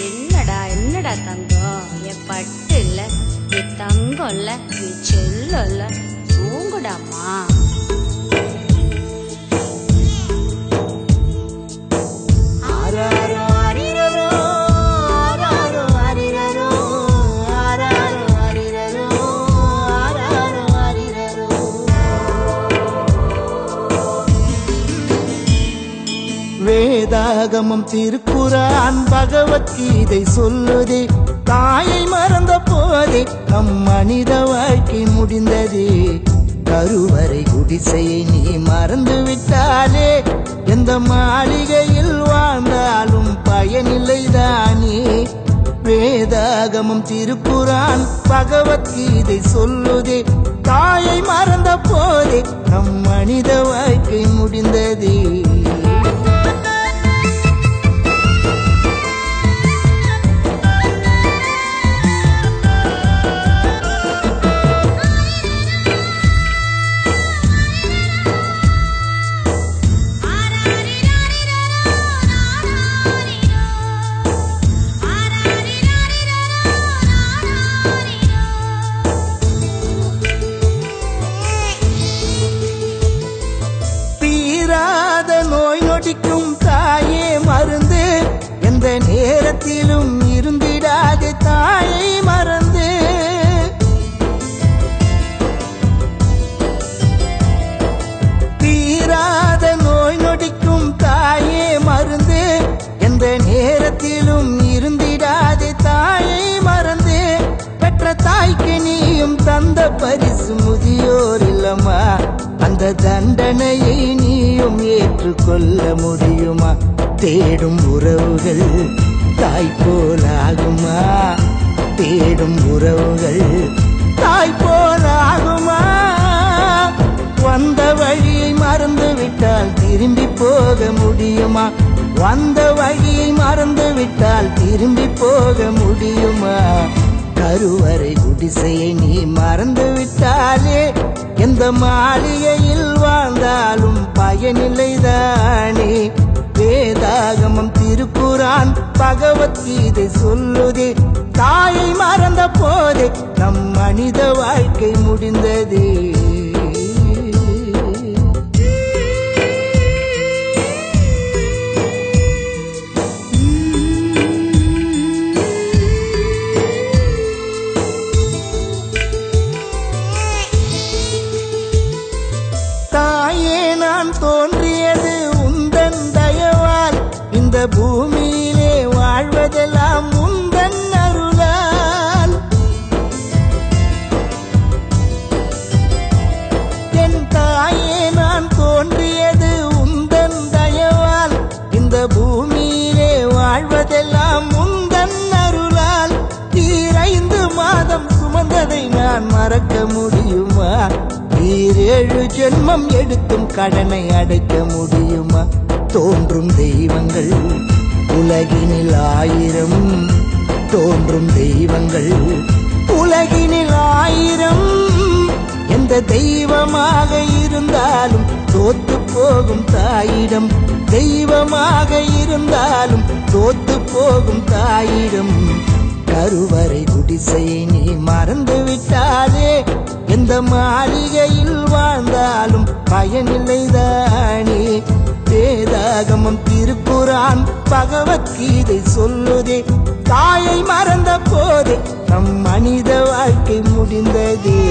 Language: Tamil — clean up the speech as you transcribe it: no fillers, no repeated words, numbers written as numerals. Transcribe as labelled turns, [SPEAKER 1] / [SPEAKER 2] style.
[SPEAKER 1] என்னடா என்னடா தங்கம், என் பட்டு இல்ல, என் தங்கம் இல்ல, என் செல்லம் இல்ல, தூங்குடாமா.
[SPEAKER 2] வேதாகமம் திருக்குரான் பகவத்கீதை சொல்லுதே, தாயை மறந்த போதே நம் மனித வாழ்க்கை முடிந்ததே. கருவறை குடிசையை நீ மறந்து விட்டாலே எந்த மாளிகையில் வாழ்ந்தாலும் பயனில்லைதானே. வேதாகமம் திருக்குரான் பகவத்கீதை சொல்லுதே, தாயை மறந்த போதே நம் மனித வாழ்க்கை முடிந்ததே. நோய் நொடிக்கும் தாயே மருந்து, எந்த நேரத்திலும் இருந்திடாது தாயை மறந்து. தீராத நோய் நொடிக்கும் தாயே மருந்து, எந்த நேரத்திலும் இருந்திடாது தாயை மறந்து. பெற்ற தாய்க்கு நீயும் தந்த பரிசு முதியோர் இல்லமா, அந்த தண்டனையை நீயும் ஏற்றுக்கொள்ள முடியுமா? தேடும் உறவுகள் தாய் போலாகுமா? தேடும் உறவுகள் தாய் போலாகுமா? வந்த வழியை மறந்து விட்டால் திரும்பி போக முடியுமா? வந்த வழியை மறந்து விட்டால் திரும்பி போக முடியுமா? கருவறை குடிசையை நீ மறந்து விட்டாலே எந்த மாளிகையில் வாழ்ந்தாலும் பயனில்லைதானே. வேதாகமம் திருக்குரான் பகவத்கீதை சொல்லுதே, தாயை மறந்த போதே நம் மனித வாழ்க்கை முடிந்ததே. தாயே நான் தோன்றியது உந்தன் தயவால், இந்த பூமியிலே வாழ்வதெல்லாம் உந்தன் அருளால். என் தாயே நான் தோன்றியது உந்தன் தயவால், இந்த பூமியிலே வாழ்வதெல்லாம் உந்தன் அருளால். 5 மாதம் சுமந்ததை நான் மறக்க முடியுமா? 7 ஜென்மம் எடுத்தும் கடனை அடைக்க முடியுமா? தோன்றும் தெய்வங்கள் உலகினில் 1000, தோன்றும் தெய்வங்கள் உலகினில் 1000. எந்த தெய்வமாக இருந்தாலும் தோத்து போகும் தாயிடம், தெய்வமாக இருந்தாலும் தோத்து போகும் தாயிடம். கருவறை குடிசையை நீ மறந்து விட்டாலே எந்த மாளிகையில் வாழ்ந்தாலும் பயனில்லைதானே. வேதாகமம் திருக்குரான் பகவத்கீதை சொல்லுதே, தாயை மறந்த போதே நம் மனித வாழ்க்கை முடிந்ததே.